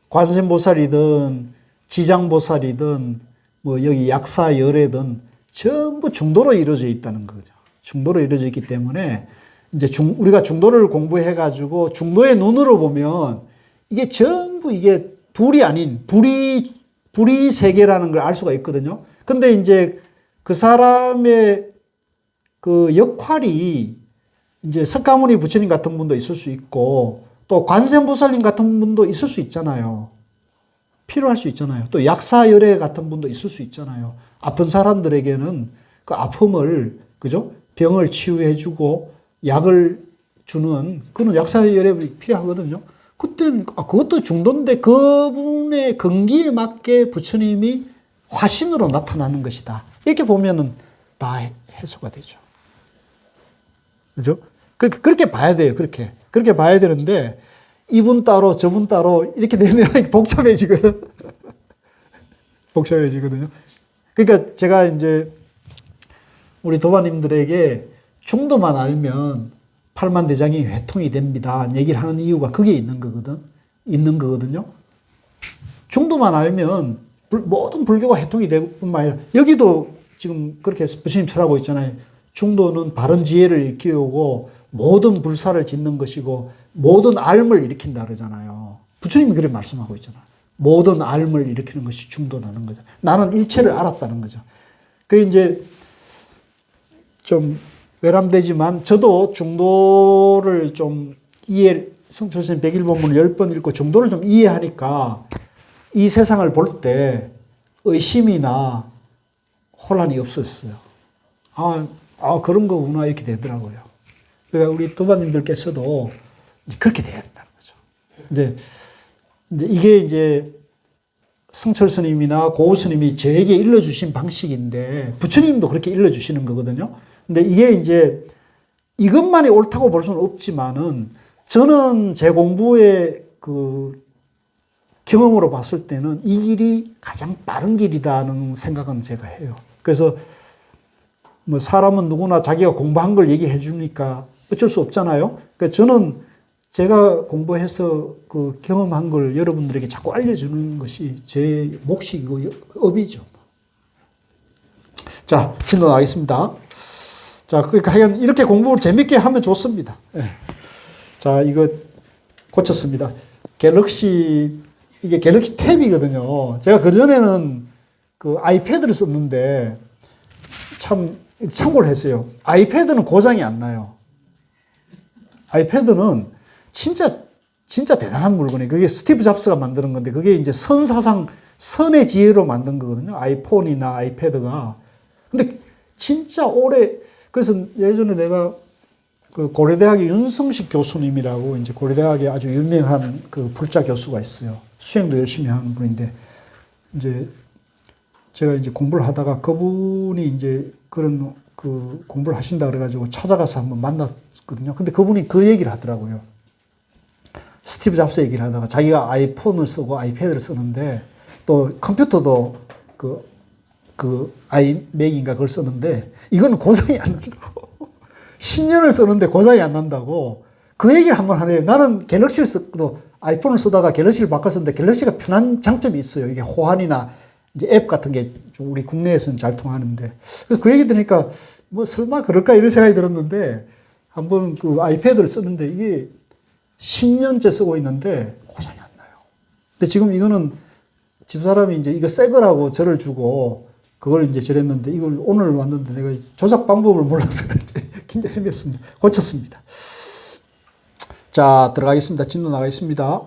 관세음보살이든 지장보살이든 뭐 여기 약사열애든 전부 중도로 이루어져 있다는 거죠. 중도로 이루어져 있기 때문에 이제 우리가 중도를 공부해 가지고 중도의 눈으로 보면 이게 전부 이게 둘이 아닌 불이 세계라는 걸 알 수가 있거든요. 근데 이제 그 사람의 그 역할이 이제 석가모니 부처님 같은 분도 있을 수 있고 또 관세음보살님 같은 분도 있을 수 있잖아요. 필요할 수 있잖아요. 또 약사열애 같은 분도 있을 수 있잖아요. 아픈 사람들에게는 그 아픔을, 그죠? 병을 치유해주고 약을 주는 그런 약사열애 필요하거든요. 그때는, 그것도 중도인데 그분의 근기에 맞게 부처님이 화신으로 나타나는 것이다. 이렇게 보면은 다 해소가 되죠. 그죠? 그렇게 봐야 돼요. 그렇게 봐야 되는데, 이분 따로 저분 따로 이렇게 되면 복잡해지거든. 복잡해지거든요. 그러니까 제가 이제 우리 도반님들에게 중도만 알면 팔만대장이 회통이 됩니다. 얘기를 하는 이유가 그게 있는 거거든요. 중도만 알면 모든 불교가 회통이 되고 뿐만 아니라 여기도 지금 그렇게 부처님 철하고 있잖아요. 중도는 바른 지혜를 일깨우고 모든 불사를 짓는 것이고 모든 앓음을 일으킨다 그러잖아요. 부처님이 그렇게 말씀하고 있잖아요. 모든 앓음을 일으키는 것이 중도라는 거죠. 나는 일체를 알았다는 거죠. 그 이제 좀 외람되지만 저도 중도를 좀 성철스님 101번문을 10번 읽고 중도를 좀 이해하니까 이 세상을 볼 때 의심이나 혼란이 없었어요. 그런 거구나 이렇게 되더라고요. 그러니까 우리 도반님들께서도 그렇게 되었다는 거죠. 이제 이게 이제 성철 스님이나 고우 스님이 저에게 일러주신 방식인데 부처님도 그렇게 일러주시는 거거든요. 근데 이게 이제 이것만이 옳다고 볼 수는 없지만은 저는 제 공부의 그 경험으로 봤을 때는 이 길이 가장 빠른 길이다는 생각은 제가 해요. 그래서 뭐 사람은 누구나 자기가 공부한 걸 얘기해 주니까 어쩔 수 없잖아요. 그러니까 저는 제가 공부해서 그 경험한 걸 여러분들에게 자꾸 알려주는 것이 제 몫이고 업이죠. 자, 진도 나가겠습니다. 자, 그러니까 하여간 이렇게 공부를 재밌게 하면 좋습니다. 네. 자, 이거 고쳤습니다. 이게 갤럭시 탭이거든요. 제가 그전에는 그 아이패드를 썼는데 참고를 했어요. 아이패드는 고장이 안 나요. 아이패드는 진짜 대단한 물건이에요. 그게 스티브 잡스가 만드는 건데 그게 이제 선의 지혜로 만든 거거든요. 아이폰이나 아이패드가. 근데 진짜 그래서 예전에 내가 그 고려대학의 윤성식 교수님이라고 이제 고려대학에 아주 유명한 그 불자 교수가 있어요. 수행도 열심히 하는 분인데 이제 제가 이제 공부를 하다가 그분이 이제 그런 그 공부를 하신다 그래가지고 찾아가서 한번 만났거든요. 근데 그분이 그 얘기를 하더라고요. 스티브 잡스 얘기를 하다가 자기가 아이폰을 쓰고 아이패드를 쓰는데 또 컴퓨터도 그 아이맥인가 그걸 쓰는데 이거는 고장이 안 난다고. 10년을 쓰는데 고장이 안 난다고. 그 얘기를 한번 하네요. 나는 갤럭시를 쓰고 아이폰을 쓰다가 갤럭시를 바꿨었는데 갤럭시가 편한 장점이 있어요. 이게 호환이나 이제 앱 같은 게 좀 우리 국내에서는 잘 통하는데. 그래서 그 얘기 들으니까 뭐 설마 그럴까 이런 생각이 들었는데 한번 그 아이패드를 썼는데 이게 10년째 쓰고 있는데 고장이 안 나요. 근데 지금 이거는 집사람이 이제 이거 새 거라고 저를 주고 그걸 이제 저랬는데 이걸 오늘 왔는데 내가 조작 방법을 몰라서 그런지 굉장히 헤맸습니다. 고쳤습니다. 자, 들어가겠습니다. 진도 나가겠습니다.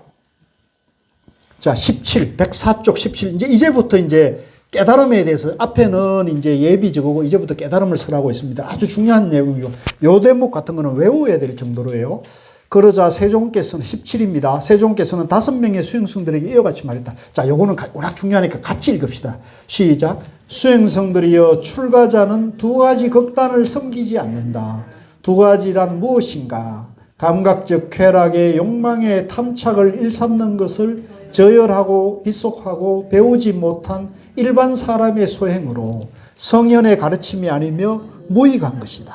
자, 17, 104쪽 17. 이제부터 이제 깨달음에 대해서 앞에는 이제 예비 적어고 이제부터 깨달음을 설하고 있습니다. 아주 중요한 내용이고 요 대목 같은 거는 외워야 될 정도로요. 그러자 세종께서는 17입니다. 세종께서는 5명의 수행성들에게 이와 같이 말했다. 자, 요거는 워낙 중요하니까 같이 읽읍시다. 시작. 수행성들이여 출가자는 2가지 극단을 섬기지 않는다. 2가지란 무엇인가? 감각적 쾌락의 욕망의 탐착을 일삼는 것을 저열하고 비속하고 배우지 못한 일반 사람의 소행으로 성현의 가르침이 아니며 무익한 것이다.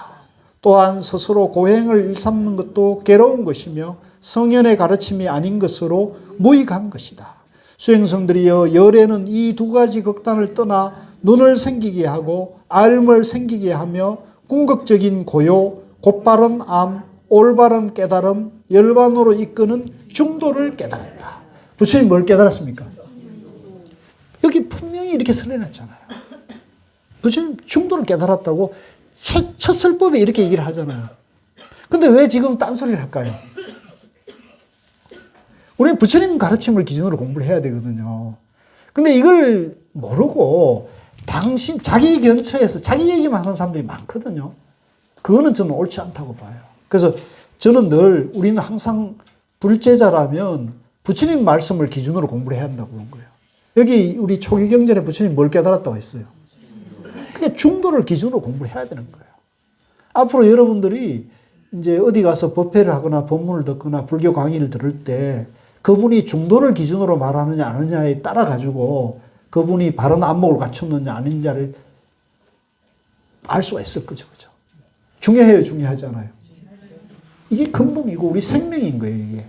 또한 스스로 고행을 일삼는 것도 괴로운 것이며 성현의 가르침이 아닌 것으로 무익한 것이다. 수행성들이여 열에는 이 두 가지 극단을 떠나 눈을 생기게 하고 알을 생기게 하며 궁극적인 고요, 곧바른 암, 올바른 깨달음, 열반으로 이끄는 중도를 깨달았다. 부처님 뭘 깨달았습니까? 여기 분명히 이렇게 설해놨잖아요. 부처님 중도를 깨달았다고 첫 설법에 이렇게 얘기를 하잖아요. 근데 왜 지금 딴소리를 할까요? 우리는 부처님 가르침을 기준으로 공부를 해야 되거든요. 근데 이걸 모르고 자기 근처에서 자기 얘기만 하는 사람들이 많거든요. 그거는 저는 옳지 않다고 봐요. 그래서 저는 늘 우리는 항상 불제자라면 부처님 말씀을 기준으로 공부를 해야 한다고 그런 거예요. 여기 우리 초기 경전에 부처님 뭘 깨달았다고 했어요? 그게 중도를 기준으로 공부를 해야 되는 거예요. 앞으로 여러분들이 이제 어디 가서 법회를 하거나 법문을 듣거나 불교 강의를 들을 때 그분이 중도를 기준으로 말하느냐 안 하느냐에 따라 가지고 그분이 바른 안목을 갖췄느냐 아닌지를 알 수가 있을 거죠. 그죠? 중요해요, 중요하지 않아요? 이게 근본이고 우리 생명인 거예요, 이게.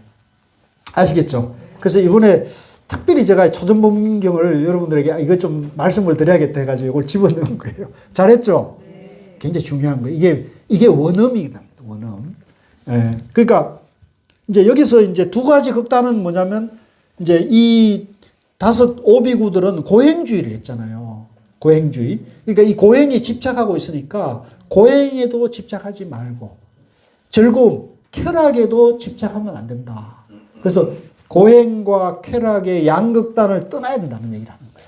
아시겠죠? 그래서 이번에 특별히 제가 초전법문경을 여러분들에게 이것 좀 말씀을 드려야겠다 해가지고 이걸 집어넣은 거예요. 잘했죠? 굉장히 중요한 거예요. 이게 원음이다, 원음. 예. 그러니까 이제 여기서 이제 두 가지 극단은 뭐냐면 이제 이 다섯 오비구들은 고행주의를 했잖아요. 고행주의. 그러니까 이 고행에 집착하고 있으니까 고행에도 집착하지 말고 즐거움, 쾌락에도 집착하면 안 된다. 그래서 고행과 쾌락의 양극단을 떠나야 된다는 얘기를 하는 거예요.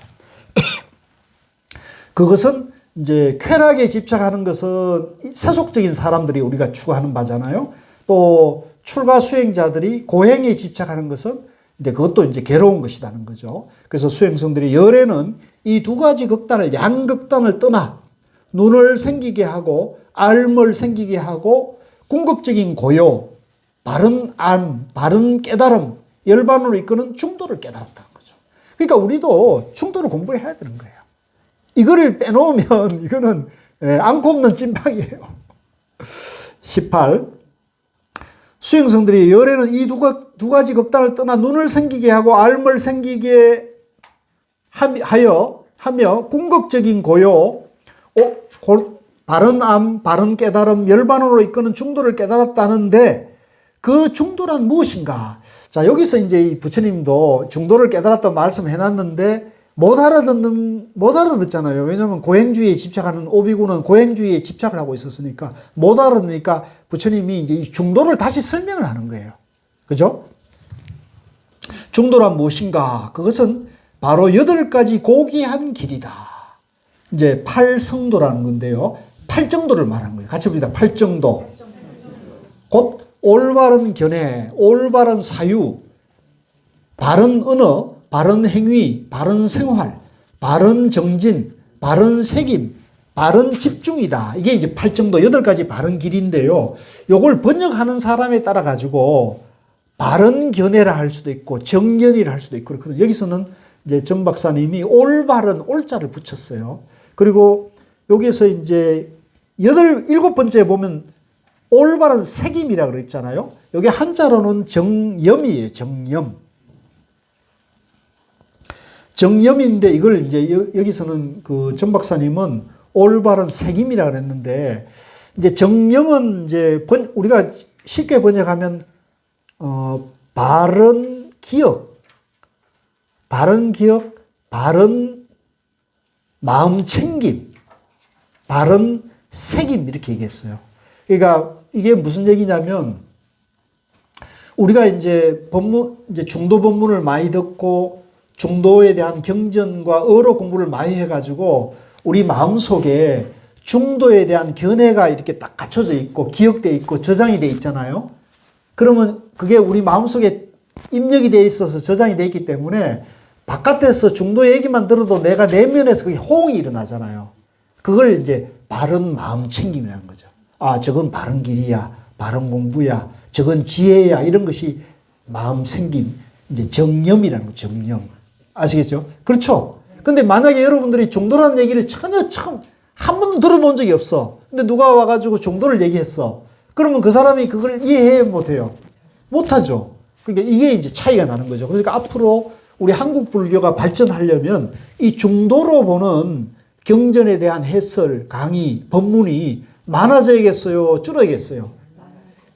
그것은 이제 쾌락에 집착하는 것은 세속적인 사람들이 우리가 추구하는 바잖아요. 또 출가 수행자들이 고행에 집착하는 것은 이제 그것도 이제 괴로운 것이라는 거죠. 그래서 수행성들이 열에는 이 두 가지 극단을 양극단을 떠나 눈을 생기게 하고 알을 생기게 하고 궁극적인 고요, 바른 안, 바른 깨달음, 열반으로 이끄는 중도를 깨달았다는 거죠. 그러니까 우리도 중도를 공부해야 되는 거예요. 이거를 빼놓으면 이거는 앙코 없는 찐빵이에요. 18. 수행성들이 열에는 이 두 가지 극단을 떠나 눈을 생기게 하고 알을 생기게 하며 궁극적인 고요, 바른 암, 바른 깨달음, 열반으로 이끄는 중도를 깨달았다는데 그 중도란 무엇인가? 자, 여기서 이제 이 부처님도 중도를 깨달았다고 말씀해 놨는데 못 알아듣잖아요. 왜냐하면 고행주의에 집착하는 오비구는 고행주의에 집착을 하고 있었으니까 못 알아듣으니까 부처님이 이제 이 중도를 다시 설명을 하는 거예요. 그죠? 중도란 무엇인가? 그것은 바로 8가지 고귀한 길이다. 이제 8성도라는 건데요. 8정도를 말한 거예요. 같이 봅니다. 8정도. 곧 올바른 견해, 올바른 사유, 바른 언어, 바른 행위, 바른 생활, 바른 정진, 바른 책임, 바른 집중이다. 이게 이제 8정도 8가지 바른 길인데요. 요걸 번역하는 사람에 따라 가지고 바른 견해라 할 수도 있고 정견이라 할 수도 있고 그렇거든요. 여기서는 이제 정 박사님이 올바른 올자를 붙였어요. 그리고 여기서 이제 7번째 보면 올바른 책임이라고 그랬잖아요. 여기 한자로는 정염이에요. 정염. 정염인데 이걸 이제 여기서는 그 정 박사님은 올바른 책임이라고 그랬는데 이제 정염은 이제 우리가 쉽게 번역하면 바른 기억, 바른 마음 챙김, 바른 책임 이렇게 얘기했어요. 그러니까 이게 무슨 얘기냐면 우리가 이제 중도 법문을 많이 듣고 중도에 대한 경전과 어로 공부를 많이 해가지고 우리 마음속에 중도에 대한 견해가 이렇게 딱 갖춰져 있고 기억돼 있고 저장이 돼 있잖아요. 그러면 그게 우리 마음속에 입력이 돼 있어서 저장이 돼 있기 때문에 바깥에서 중도 얘기만 들어도 내가 내면에서 그게 호응이 일어나잖아요. 그걸 이제 바른 마음 챙김이라는 거죠. 아, 저건 바른 길이야, 바른 공부야, 저건 지혜야, 이런 것이 마음 생김, 이제 정념이라는 거, 정념. 아시겠죠? 그렇죠? 근데 만약에 여러분들이 중도라는 얘기를 전혀 처음 한 번도 들어본 적이 없어. 근데 누가 와가지고 중도를 얘기했어. 그러면 그 사람이 그걸 이해해 못해요. 못하죠. 그러니까 이게 이제 차이가 나는 거죠. 그러니까 앞으로 우리 한국 불교가 발전하려면 이 중도로 보는 경전에 대한 해설, 강의, 법문이 많아져야겠어요? 줄어야겠어요?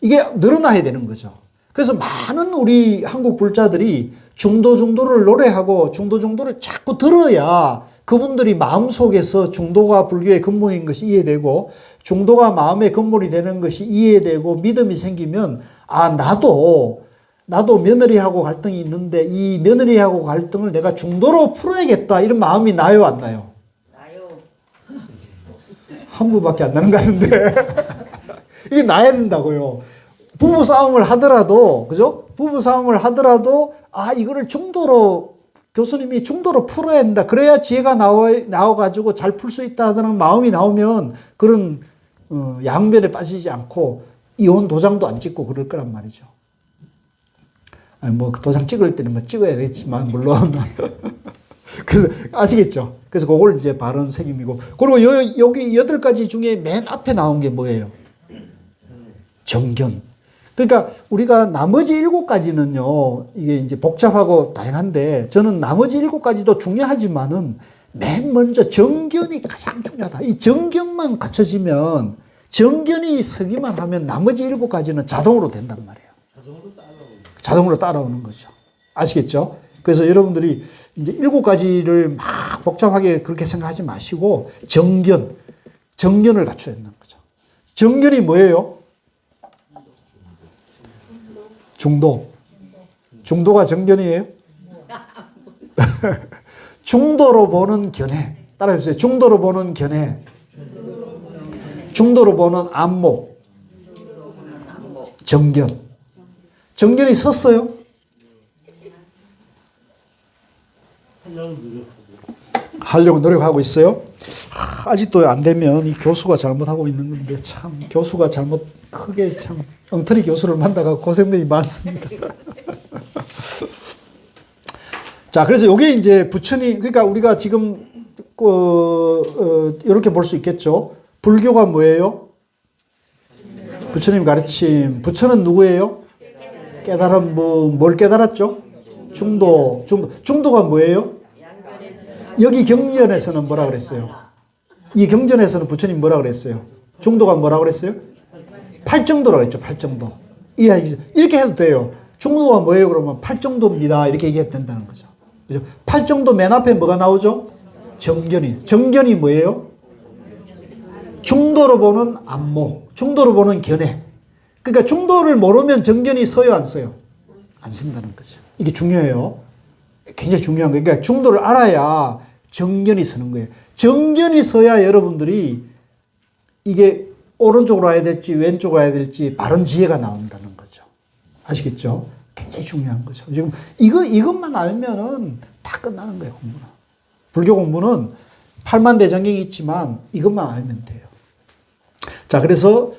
이게 늘어나야 되는 거죠. 그래서 많은 우리 한국 불자들이 중도를 노래하고 중도를 자꾸 들어야 그분들이 마음속에서 중도가 불교의 근본인 것이 이해되고 중도가 마음의 근본이 되는 것이 이해되고 믿음이 생기면 아, 나도 며느리하고 갈등이 있는데 이 며느리하고 갈등을 내가 중도로 풀어야겠다 이런 마음이 나요, 안 나요? 나요. 한 부밖에 안 나는 거 같은데 이게 나야 된다고요. 부부 싸움을 하더라도, 그죠? 부부 싸움을 하더라도, 아, 이거를 중도로, 교수님이 중도로 풀어야 된다. 그래야 지혜가 나와가지고 잘 풀 수 있다는 마음이 나오면 그런, 양변에 빠지지 않고 이혼 도장도 안 찍고 그럴 거란 말이죠. 아니, 뭐, 도장 찍을 때는 뭐 찍어야 되겠지만, 물론. 그래서, 아시겠죠? 그래서 그걸 이제 바른 책임이고. 그리고 여기 8가지 중에 맨 앞에 나온 게 뭐예요? 정견. 그러니까 우리가 나머지 7가지는요, 이게 이제 복잡하고 다양한데, 저는 나머지 7가지도 중요하지만은, 맨 먼저 정견이 가장 중요하다. 이 정견만 갖춰지면, 정견이 서기만 하면 나머지 7가지는 자동으로 된단 말이에요. 자동으로 따라오는 거죠. 아시겠죠? 그래서 여러분들이 이제 7가지를 막 복잡하게 그렇게 생각하지 마시고, 정견을 갖춰야 되는 거죠. 정견이 뭐예요? 중도가 정견이에요? 중도로 보는 견해. 따라해보세요. 중도로 보는 견해. 중도로 보는 안목. 정견. 정견이 섰어요? 하려고 노력하고 있어요? 아직도 안 되면 이 교수가 잘못하고 있는 건데 참 교수가 크게 참 엉터리 교수를 만나가 고생들이 많습니다. 자, 그래서 요게 이제 부처님, 그러니까 우리가 지금 이렇게 볼 수 있겠죠. 불교가 뭐예요? 부처님 가르침. 부처는 누구예요? 깨달은 분. 뭘 깨달았죠? 중도가 뭐예요? 여기 경전에서는 뭐라 그랬어요? 이 경전에서는 부처님 뭐라 그랬어요? 중도가 뭐라 그랬어요? 팔정도라고 했죠. 팔정도. 이렇게 해도 돼요. 중도가 뭐예요? 그러면 팔정도입니다. 이렇게 얘기해도 된다는 거죠. 그죠? 팔정도 맨 앞에 뭐가 나오죠? 정견이 뭐예요? 중도로 보는 안목, 중도로 보는 견해. 그러니까 중도를 모르면 정견이 서요, 안 서요? 안 쓴다는 거죠. 이게 중요해요. 굉장히 중요한 거예요. 그러니까 중도를 알아야 정견이 서는 거예요. 정견이 서야 여러분들이 이게 오른쪽으로 와야 될지 왼쪽으로 와야 될지 바른 지혜가 나온다는 거죠. 아시겠죠? 굉장히 중요한 거죠. 지금 이것만 알면은 다 끝나는 거예요, 공부는. 불교 공부는 8만 대장경이 있지만 이것만 알면 돼요. 자, 그래서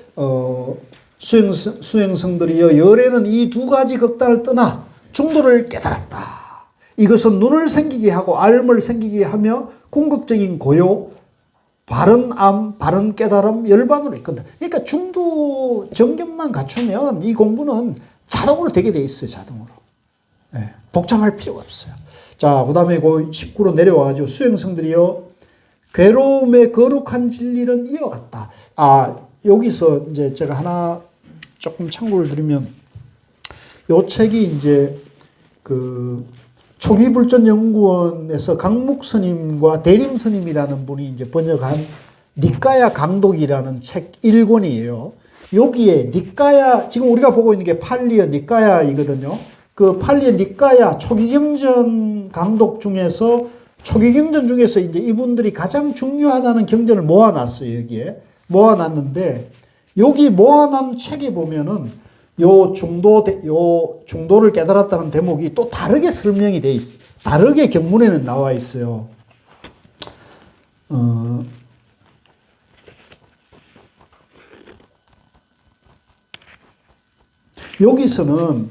수행성들이여 열애는 이 2가지 극단을 떠나 중도를 깨달았다. 이것은 눈을 생기게 하고 알음을 생기게 하며 궁극적인 고요, 바른 암, 바른 깨달음, 열반으로 이끈다. 그러니까 중도 정견만 갖추면 이 공부는 자동으로 되게 돼 있어요. 자동으로. 네, 복잡할 필요가 없어요. 자, 그 다음에 그 19로 내려와가지고 수행성들이여 괴로움의 거룩한 진리는 이어갔다. 아, 여기서 이제 제가 하나 조금 참고를 드리면 요 책이 이제 그 초기불전연구원에서 강묵 스님과 대림 스님이라는 분이 이제 번역한 니까야 강독이라는 책 1권이에요. 여기에 니까야, 지금 우리가 보고 있는 게 팔리어 니까야이거든요. 그 팔리어 니까야 초기경전 강독 중에서 이제 이분들이 가장 중요하다는 경전을 모아놨어요. 여기에 모아놨는데 여기 모아놓은 책에 보면은 요 중도를 깨달았다는 대목이 또 다르게 설명이 돼 있어요. 다르게 경문에는 나와 있어요. 여기서는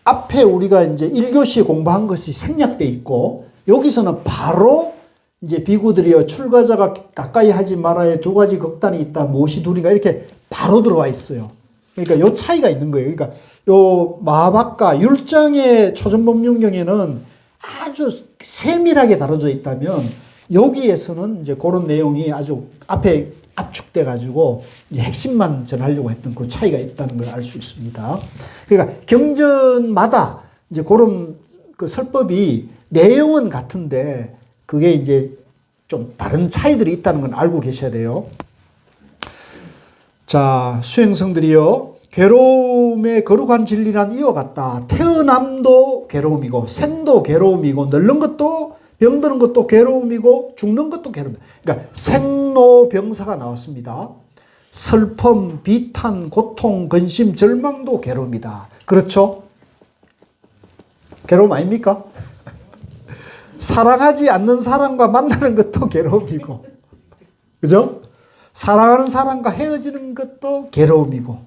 앞에 우리가 이제 1교시에 공부한 것이 생략돼 있고, 여기서는 바로 이제 비구들이여 출가자가 가까이 하지 말아야 2가지 극단이 있다. 무엇이 둘이가 이렇게 바로 들어와 있어요. 그러니까 요 차이가 있는 거예요. 그러니까 요 마하박가 율장의 초전법륜경에는 아주 세밀하게 다뤄져 있다면 여기에서는 이제 그런 내용이 아주 앞에 압축돼 가지고 이제 핵심만 전하려고 했던 그 차이가 있다는 걸 알 수 있습니다. 그러니까 경전마다 이제 그런 그 설법이 내용은 같은데 그게 이제 좀 다른 차이들이 있다는 건 알고 계셔야 돼요. 자, 수행성들이요. 괴로움의 거룩한 진리란 이와 같다. 태어남도 괴로움이고 생도 괴로움이고 늙는 것도 병드는 것도 괴로움이고 죽는 것도 괴로움이다. 그러니까 생로병사가 나왔습니다. 슬픔, 비탄, 고통, 근심, 절망도 괴로움이다. 그렇죠? 괴로움 아닙니까? 사랑하지 않는 사람과 만나는 것도 괴로움이고, 그죠? 사랑하는 사람과 헤어지는 것도 괴로움이고,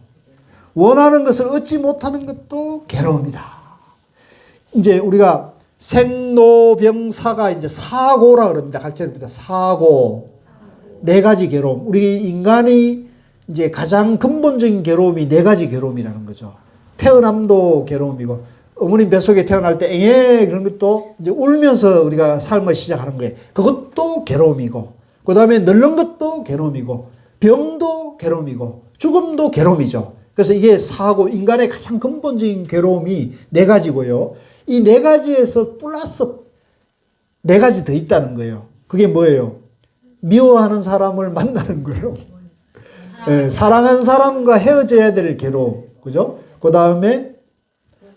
원하는 것을 얻지 못하는 것도 괴로움이다. 이제 우리가 생로병사가 이제 사고라 그럽니다. 각절입니다. 사고. 네 가지 괴로움. 우리 인간이 이제 가장 근본적인 괴로움이 네 가지 괴로움이라는 거죠. 태어남도 괴로움이고, 어머님 뱃속에 태어날 때 앵애 그런 것도 이제 울면서 우리가 삶을 시작하는 거예요. 그것도 괴로움이고, 그 다음에 늙는 것도 괴로움이고, 병도 괴로움이고, 죽음도 괴로움이죠. 그래서 이게 사고, 인간의 가장 근본적인 괴로움이 네 가지고요. 이 네 가지에서 플러스 네 가지 더 있다는 거예요. 그게 뭐예요? 미워하는 사람을 만나는 거예요. 네, 사랑하는 사람과 헤어져야 될 괴로움. 그죠? 그 다음에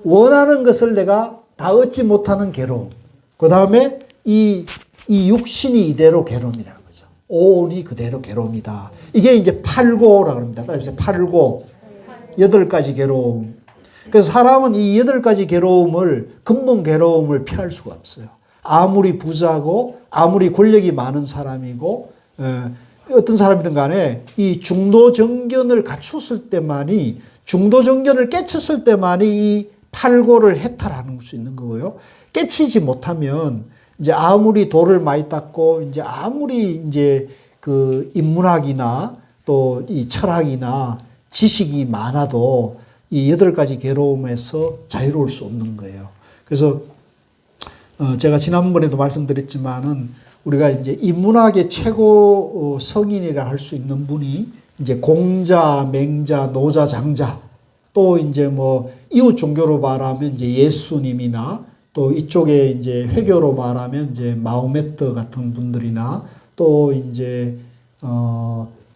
원하는 것을 내가 다 얻지 못하는 괴로움. 그 다음에 이 육신이 이대로 괴로움이라는 거죠. 오온이 그대로 괴로움이다. 이게 이제 팔고라고 합니다. 따라서 팔고, 8가지 괴로움. 그래서 사람은 이 8가지 괴로움을, 근본 괴로움을 피할 수가 없어요. 아무리 부자고, 아무리 권력이 많은 사람이고, 어떤 사람이든 간에 이 중도정견을 갖췄을 때만이, 중도정견을 깨쳤을 때만이 이 팔고를 해탈하는 수 있는 거고요. 깨치지 못하면 이제 아무리 돌을 많이 닦고 이제 아무리 이제 그 인문학이나 또 이 철학이나 지식이 많아도 이 8가지 괴로움에서 자유로울 수 없는 거예요. 그래서 제가 지난번에도 말씀드렸지만은 우리가 이제 인문학의 최고 성인이라 할 수 있는 분이 이제 공자, 맹자, 노자, 장자, 또 이제 뭐 이웃 종교로 말하면 이제 예수님이나 또 이쪽에 이제 회교로 말하면 이제 마호메트 같은 분들이나 또 이제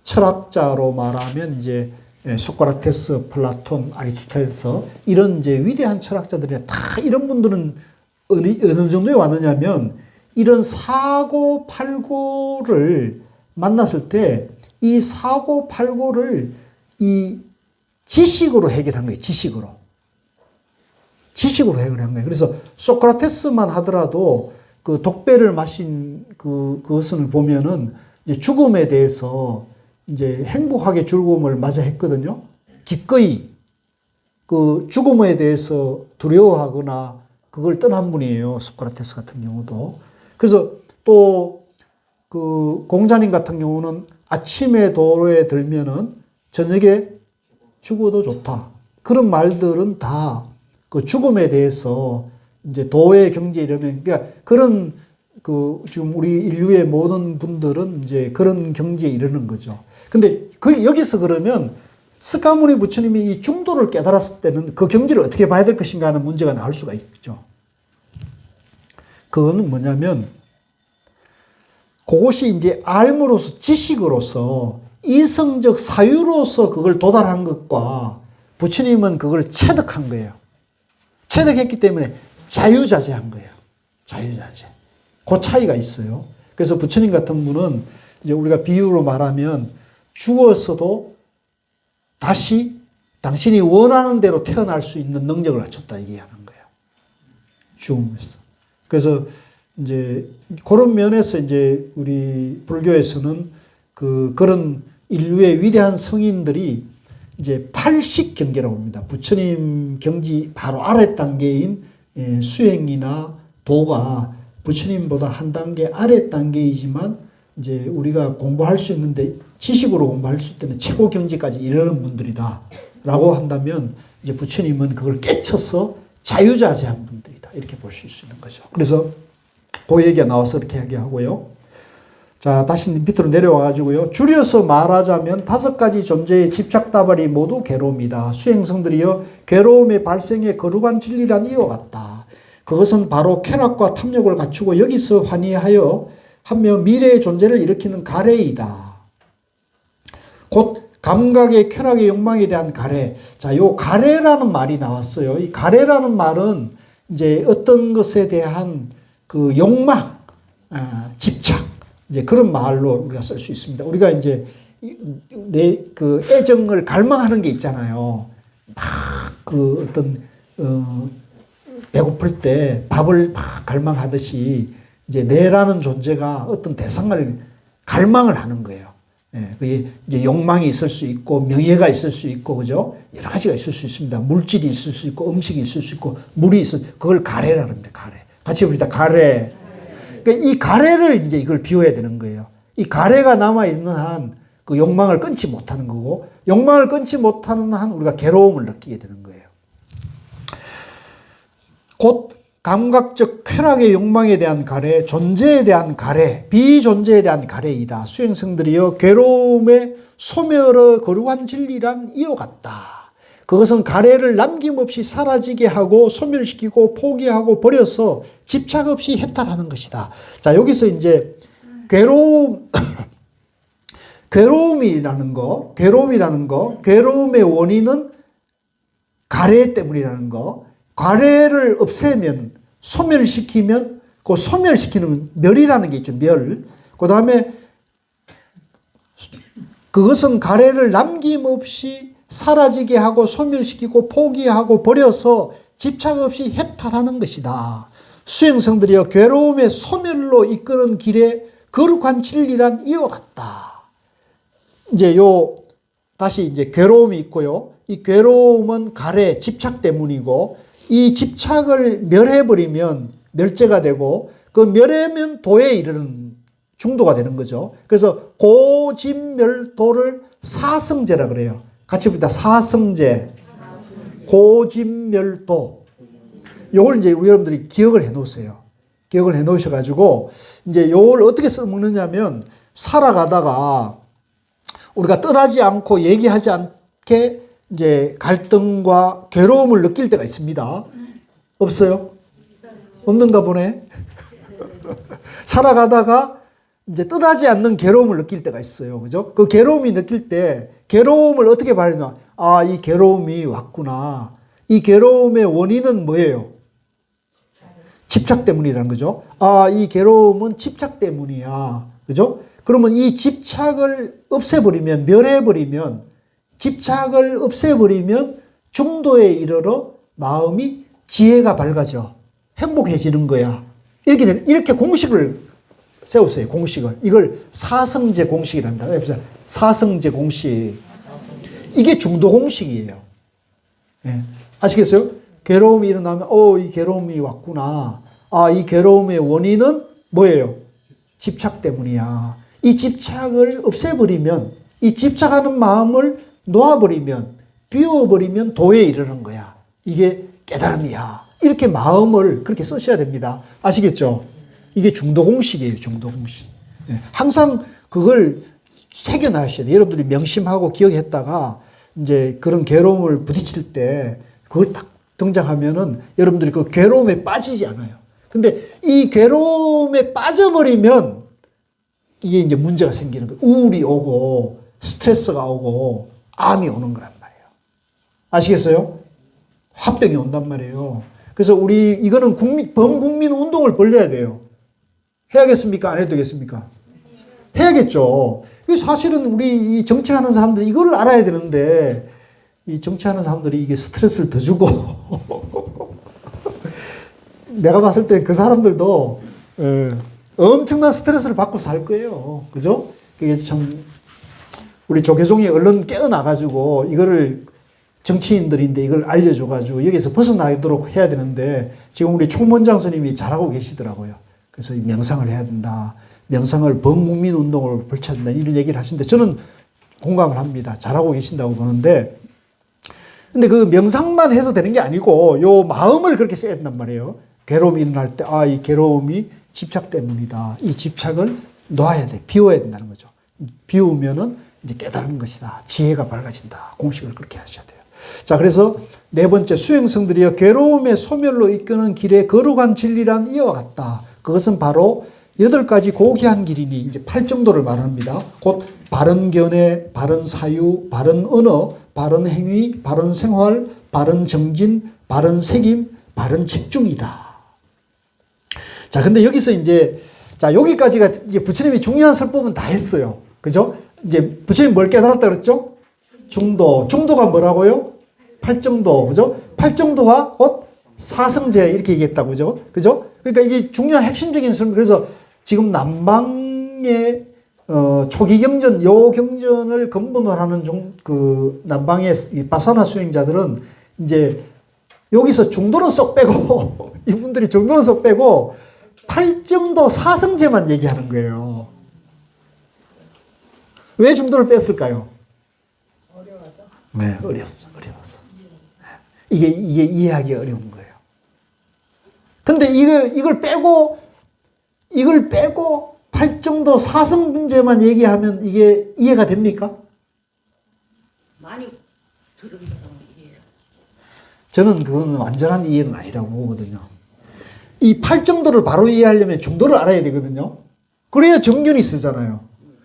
철학자로 말하면 이제 소크라테스, 플라톤, 아리스토텔레스 이런 이제 위대한 철학자들이 다 이런 분들은 어느 정도에 왔느냐면 이런 사고 팔고를 만났을 때 이 사고 팔고를 이 지식으로 해결한 거예요. 지식으로 해결한 거예요. 그래서 소크라테스만 하더라도 그 독배를 마신 그것을 보면은 이제 죽음에 대해서 이제 행복하게 죽음을 맞아 했거든요. 기꺼이 그 죽음에 대해서 두려워하거나 그걸 떠난 분이에요. 소크라테스 같은 경우도. 그래서 또 그 공자님 같은 경우는 아침에 도로에 들면은 저녁에 죽어도 좋다. 그런 말들은 다 그 죽음에 대해서 이제 도의 경지에 이르는, 그러니까 그런 그 지금 우리 인류의 모든 분들은 이제 그런 경지에 이르는 거죠. 근데 그 여기서 그러면 스가모니 부처님이 이 중도를 깨달았을 때는 그 경지를 어떻게 봐야 될 것인가 하는 문제가 나올 수가 있죠. 그거는 뭐냐면 그것이 이제 알므로서 지식으로서 이성적 사유로서 그걸 도달한 것과 부처님은 그걸 체득한 거예요. 체득했기 때문에 자유자재한 거예요. 자유자재. 그 차이가 있어요. 그래서 부처님 같은 분은 이제 우리가 비유로 말하면 죽었어도 다시 당신이 원하는 대로 태어날 수 있는 능력을 갖췄다 얘기하는 거예요. 죽음에서. 그래서 이제 그런 면에서 이제 우리 불교에서는 그런 인류의 위대한 성인들이 이제 80 경계라고 합니다. 부처님 경지 바로 아래 단계인 수행이나 도가 부처님보다 한 단계 아래 단계이지만 이제 우리가 공부할 수 있는데 지식으로 공부할 수 있는 최고 경지까지 이르는 분들이다 라고 한다면 이제 부처님은 그걸 깨쳐서 자유자재한 분들이다. 이렇게 보실 수 있는 거죠. 그래서 그 얘기가 나와서 이렇게 얘기하고요. 자, 다시 밑으로 내려와 가지고요. 줄여서 말하자면 5가지 존재의 집착다발이 모두 괴로움이다. 수행성들이여 괴로움의 발생에 거룩한 진리란 이와 같다. 그것은 바로 쾌락과 탐욕을 갖추고 여기서 환희하여 하며 미래의 존재를 일으키는 가래이다. 곧 감각의 쾌락의 욕망에 대한 가래. 자, 요 가래라는 말이 나왔어요. 이 가래라는 말은 이제 어떤 것에 대한 그 욕망, 집착, 이제 그런 말로 우리가 쓸 수 있습니다. 우리가 이제 내 그 애정을 갈망하는 게 있잖아요. 막 그 어떤 배고플 때 밥을 막 갈망하듯이 이제 내라는 존재가 어떤 대상을 갈망을 하는 거예요. 예, 그게 이제 욕망이 있을 수 있고 명예가 있을 수 있고 그죠? 여러 가지가 있을 수 있습니다. 물질이 있을 수 있고 음식이 있을 수 있고 물이 있을 그걸 가래라고 합니다. 가래. 같이 봅시다. 가래. 그러니까 이 가래를 이제 이걸 비워야 되는 거예요. 이 가래가 남아 있는 한 그 욕망을 끊지 못하는 거고 욕망을 끊지 못하는 한 우리가 괴로움을 느끼게 되는 거예요. 곧 감각적 쾌락의 욕망에 대한 가래, 존재에 대한 가래, 비존재에 대한 가래이다. 수행성들이여 괴로움의 소멸의 거룩한 진리란 이와 같다. 그것은 가래를 남김없이 사라지게 하고 소멸시키고 포기하고 버려서 집착 없이 해탈하는 것이다. 자, 여기서 이제 괴로움이라는 거, 괴로움의 원인은 가래 때문이라는 거, 가래를 없애면, 소멸시키면, 그 소멸시키는 멸이라는 게 있죠, 멸. 그 다음에 그것은 가래를 남김없이 사라지게 하고 소멸시키고 포기하고 버려서 집착 없이 해탈하는 것이다. 수행성들이여 괴로움의 소멸로 이끄는 길에 거룩한 진리란 이와 같다. 이제 다시 이제 괴로움이 있고요. 이 괴로움은 가래, 집착 때문이고 이 집착을 멸해버리면 멸죄가 되고 그 멸하면 도에 이르는 중도가 되는 거죠. 그래서 고집멸도를 사성제라 그래요. 같이 봅니다. 사성제. 고집멸도. 요걸 이제 우리 여러분들이 기억을 해 놓으세요. 기억을 해 놓으셔가지고 이제 요걸 어떻게 써먹느냐면 살아가다가 우리가 떠나지 않고 얘기하지 않게 이제 갈등과 괴로움을 느낄 때가 있습니다. 없어요? 없는가 보네. 살아가다가 이제 떠나지 않는 괴로움을 느낄 때가 있어요. 그죠? 그 괴로움이 느낄 때 괴로움을 어떻게 말하냐? 아, 이 괴로움이 왔구나. 이 괴로움의 원인은 뭐예요? 집착 때문이라는 거죠. 아, 이 괴로움은 집착 때문이야. 그죠? 그러면 이 집착을 없애버리면, 멸해버리면, 집착을 없애버리면 중도에 이르러 마음이 지혜가 밝아져. 행복해지는 거야. 이렇게 공식을 세우세요. 공식을. 이걸 사성제 공식이란다. 사성제 공식. 이게 중도 공식이에요. 예. 아시겠어요? 괴로움이 일어나면, 이 괴로움이 왔구나. 아, 이 괴로움의 원인은 뭐예요? 집착 때문이야. 이 집착을 없애버리면, 이 집착하는 마음을 놓아버리면, 비워버리면 도에 이르는 거야. 이게 깨달음이야. 이렇게 마음을 그렇게 쓰셔야 됩니다. 아시겠죠? 이게 중도 공식이에요. 중도 공식. 네. 항상 그걸 새겨놔셔야 돼요. 여러분들이 명심하고 기억했다가 이제 그런 괴로움을 부딪힐 때 그걸 딱 등장하면은 여러분들이 그 괴로움에 빠지지 않아요. 근데 이 괴로움에 빠져버리면 이게 이제 문제가 생기는 거예요. 우울이 오고 스트레스가 오고 암이 오는 거란 말이에요. 아시겠어요? 화병이 온단 말이에요. 그래서 이거는 범국민 운동을 벌려야 돼요. 해야겠습니까? 안 해도 되겠습니까? 해야겠죠. 사실은 우리 이 정치하는 사람들이 이걸 알아야 되는데, 이 정치하는 사람들이 이게 스트레스를 더 주고, 내가 봤을 때 그 사람들도 엄청난 스트레스를 받고 살 거예요. 그죠? 그게 참, 우리 조계종이 얼른 깨어나가지고, 이거를 정치인들인데 이걸 알려줘가지고 여기서 벗어나도록 해야 되는데, 지금 우리 총무원장 스님이 잘하고 계시더라고요. 그래서 명상을 해야 된다. 명상을 범국민 운동을 벌쳐야 된다. 이런 얘기를 하시는데 저는 공감을 합니다. 잘하고 계신다고 보는데, 근데 그 명상만 해서 되는 게 아니고 요 마음을 그렇게 써야 된단 말이에요. 괴로움이 일어날 때, 아, 이 괴로움이 집착 때문이다. 이 집착을 놓아야 돼. 비워야 된다는 거죠. 비우면은 이제 깨달은 것이다. 지혜가 밝아진다. 공식을 그렇게 하셔야 돼요. 자, 그래서 네 번째, 수행성들이여 괴로움의 소멸로 이끄는 길에 거룩한 진리란 이와 같다. 그것은 바로 8가지 고귀한 길이니 이제 8정도를 말합니다. 곧 바른 견해, 바른 사유, 바른 언어, 바른 행위, 바른 생활, 바른 정진, 바른 책임, 바른 집중이다. 자, 근데 여기서 이제, 자, 여기까지가 이제 부처님이 중요한 설법은 다 했어요. 그죠? 이제 부처님 뭘 깨달았다 그랬죠? 중도. 중도가 뭐라고요? 8정도. 그죠? 8정도가 곧 사성제 이렇게 얘기했다고. 그죠? 그죠? 그러니까 이게 중요한 핵심적인 설명. 그래서 지금 남방의 초기 경전, 요 경전을 근본으로 하는 그 남방의 이 바사나 수행자들은 이제 여기서 중도는 쏙 빼고 이분들이 중도는 쏙 빼고 8정도 사성제만 얘기하는 거예요. 왜 중도를 뺐을까요? 어려워서? 네, 어려웠어. 이게 이해하기 어려운 거예요. 근데 이걸 빼고 8정도 사성제만 얘기하면 이게 이해가 됩니까? 많이 들은 사람은 이해해요. 저는 그거는 완전한 이해는 아니라고 보거든요. 이 8정도를 바로 이해하려면 중도를 알아야 되거든요. 그래야 정견이 쓰잖아요.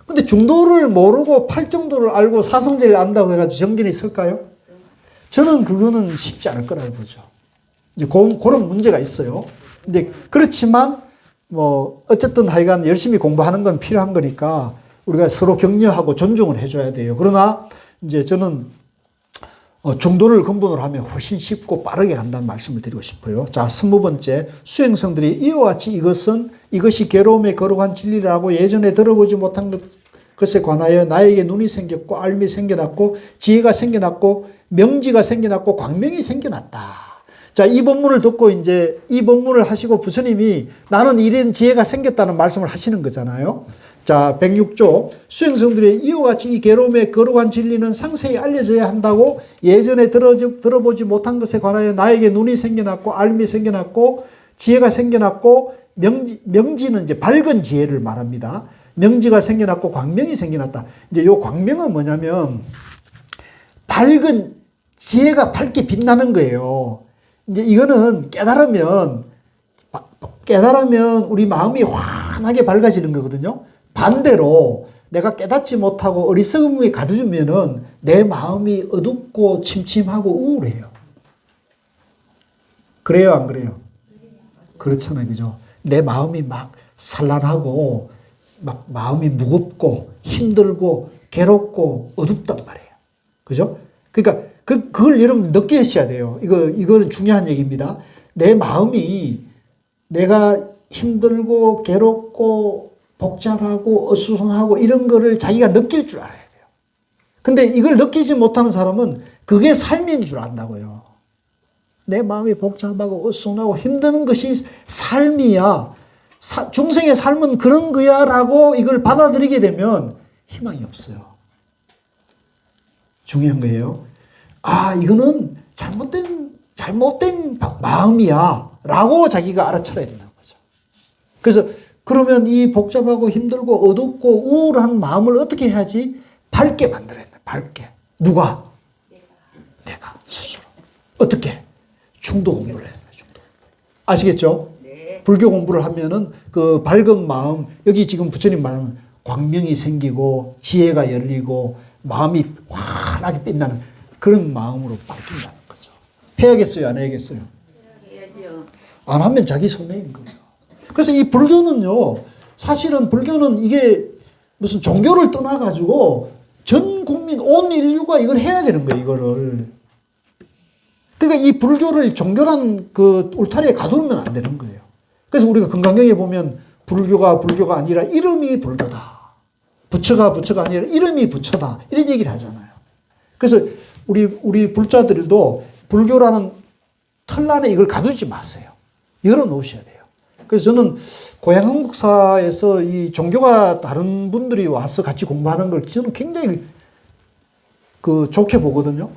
근데 중도를 모르고 8정도를 알고 사성제를 안다고 해가지고 정견이 쓸까요? 저는 그거는 쉽지 않을 거라고 보죠. 이제 그런 문제가 있어요. 근데 그렇지만 뭐 어쨌든 하여간 열심히 공부하는 건 필요한 거니까 우리가 서로 격려하고 존중을 해줘야 돼요. 그러나 이제 저는 중도를 근본으로 하면 훨씬 쉽고 빠르게 간다는 말씀을 드리고 싶어요. 자, 20번째, 수행성들이 이와 같이 이것이 괴로움의 거룩한 진리라고 예전에 들어보지 못한 것에 관하여 나에게 눈이 생겼고 알미 생겨났고 지혜가 생겨났고 명지가 생겨났고 광명이 생겨났다. 자, 이 본문을 듣고 이제 이 본문을 하시고 부처님이 나는 이런 지혜가 생겼다는 말씀을 하시는 거잖아요. 자, 106조 수행성들의 이와 같이 이 괴로움의 거룩한 진리는 상세히 알려져야 한다고 예전에 들어보지 못한 것에 관하여 나에게 눈이 생겨났고 알미 생겨났고 지혜가 생겨났고 명지는 이제 밝은 지혜를 말합니다. 명지가 생겨났고 광명이 생겨났다. 이제 요 광명은 뭐냐면 밝은 지혜가 밝게 빛나는 거예요. 이제 이거는 깨달으면 우리 마음이 환하게 밝아지는 거거든요. 반대로 내가 깨닫지 못하고 어리석음에 가두면은 내 마음이 어둡고 침침하고 우울해요. 그래요, 안 그래요? 그렇잖아요, 그죠? 내 마음이 막 산란하고 막 마음이 무겁고 힘들고 괴롭고 어둡단 말이에요. 그죠? 그러니까 그걸 여러분 느끼셔야 돼요. 이거는 중요한 얘기입니다. 내 마음이 내가 힘들고 괴롭고 복잡하고 어수선하고 이런 거를 자기가 느낄 줄 알아야 돼요. 근데 이걸 느끼지 못하는 사람은 그게 삶인 줄 안다고요. 내 마음이 복잡하고 어수선하고 힘든 것이 삶이야. 중생의 삶은 그런 거야 라고 이걸 받아들이게 되면 희망이 없어요. 중요한 거예요. 아, 이거는 잘못된 마음이야 라고 자기가 알아차려야 된다는 거죠. 그래서 그러면 이 복잡하고 힘들고 어둡고 우울한 마음을 어떻게 해야지? 밝게 만들어야 된다. 밝게. 누가? 내가 스스로. 어떻게? 중도 공부를 해야 돼요. 중도. 아시겠죠? 네. 불교 공부를 하면은 그 밝은 마음, 여기 지금 부처님 말하는 광명이 생기고 지혜가 열리고 마음이 환하게 빛나는 그런 마음으로 바뀐다는 거죠. 해야겠어요? 안 해야겠어요? 해야죠. 안 하면 자기 손해인 거예요. 그래서 이 불교는요, 사실은 불교는 이게 무슨 종교를 떠나가지고 전 국민, 온 인류가 이걸 해야 되는 거예요, 이거를. 그러니까 이 불교를 종교란 그 울타리에 가두면 안 되는 거예요. 그래서 우리가 금강경에 보면 불교가 아니라 이름이 불교다. 부처가 아니라 이름이 부처다. 이런 얘기를 하잖아요. 그래서 우리 불자들도 불교라는 틀 안에 이걸 가두지 마세요. 열어놓으셔야 돼요. 그래서 저는 고향 한국사에서 이 종교가 다른 분들이 와서 같이 공부하는 걸 저는 굉장히 좋게 보거든요.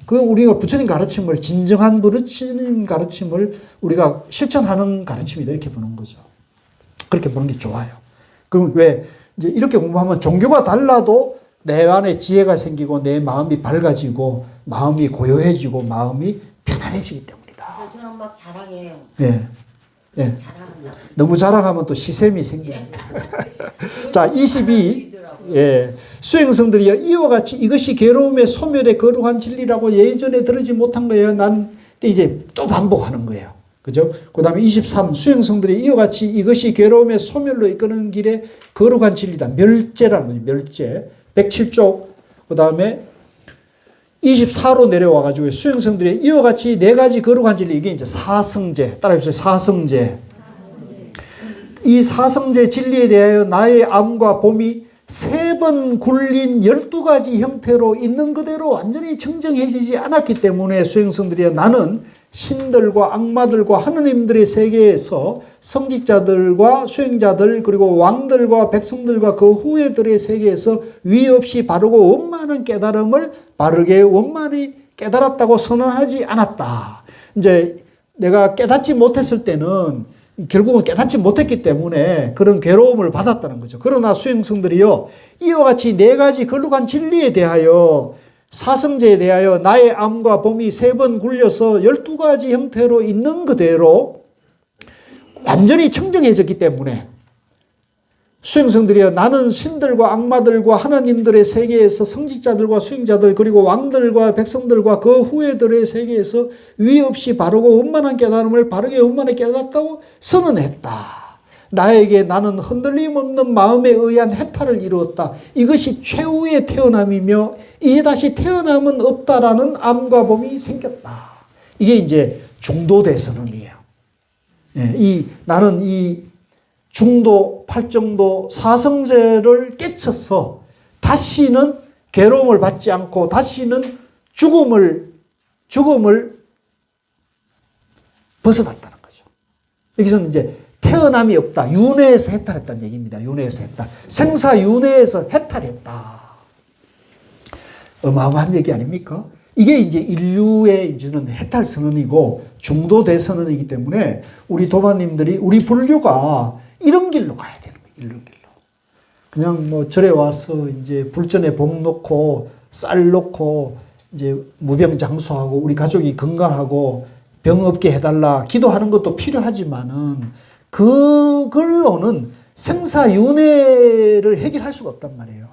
그 우리가 부처님 가르침을, 진정한 부처님 가르침을 우리가 실천하는 가르침이다. 이렇게 보는 거죠. 그렇게 보는 게 좋아요. 그럼 왜, 이제 이렇게 공부하면 종교가 달라도 내 안에 지혜가 생기고 내 마음이 밝아지고 마음이 고요해지고 마음이 편안해지기 때문이다. 그래서 저는 막 자랑해요. 예. 예. 자랑한다. 너무 자랑하면 또 시샘이 생겨요. 자, 22. 예. 수행성들이여 이와 같이 이것이 괴로움의 소멸의 거룩한 진리라고 예전에 들으지 못한 거예요. 난 이제 또 반복하는 거예요. 그죠? 그 다음에 23. 수행성들이 이와 같이 이것이 괴로움의 소멸로 이끄는 길에 거룩한 진리다. 멸제라는 거죠. 멸제. 107쪽. 그 다음에 24로 내려와가지고 수행성들이 이와 같이 네 가지 거룩한 진리. 이게 이제 사성제. 따라해보세요. 사성제. 이 사성제 진리에 대하여 나의 암과 봄이 3번 굴린 12가지 형태로 있는 그대로 완전히 청정해지지 않았기 때문에 수행성들이여 나는 신들과 악마들과 하느님들의 세계에서 성직자들과 수행자들 그리고 왕들과 백성들과 그 후예들의 세계에서 위 없이 바르고 원만한 깨달음을 바르게 원만히 깨달았다고 선언하지 않았다. 이제 내가 깨닫지 못했을 때는 결국은 깨닫지 못했기 때문에 그런 괴로움을 받았다는 거죠. 그러나 수행성들이요 이와 같이 4가지 거룩한 진리에 대하여 사성제에 대하여 나의 암과 봄이 3번 굴려서 12가지 형태로 있는 그대로 완전히 청정해졌기 때문에 수행성들이여 나는 신들과 악마들과 하나님들의 세계에서 성직자들과 수행자들 그리고 왕들과 백성들과 그 후예들의 세계에서 위 없이 바르고 원만한 깨달음을 바르게 원만히 깨달았다고 선언했다. 나에게 나는 흔들림 없는 마음에 의한 해탈을 이루었다. 이것이 최후의 태어남이며 이제 다시 태어남은 없다라는 암과 봄이 생겼다. 이게 이제 중도대 선언이에요. 예, 나는 이 중도, 팔정도, 사성제를 깨쳐서 다시는 괴로움을 받지 않고 다시는 죽음을 벗어났다는 거죠. 여기서는 이제 태어남이 없다. 윤회에서 해탈했다는 얘기입니다. 윤회에서 해탈. 생사윤회에서 해탈했다. 어마어마한 얘기 아닙니까? 이게 이제 인류의 이제는 해탈 선언이고 중도 대선언이기 때문에 우리 도마님들이 우리 불교가 이런 길로 가야 되는 거예요. 이런 길로. 그냥 뭐 절에 와서 이제 불전에 복 놓고 쌀 놓고 이제 무병장수하고 우리 가족이 건강하고 병 없게 해달라 기도하는 것도 필요하지만은 그걸로는 생사윤회를 해결할 수가 없단 말이에요.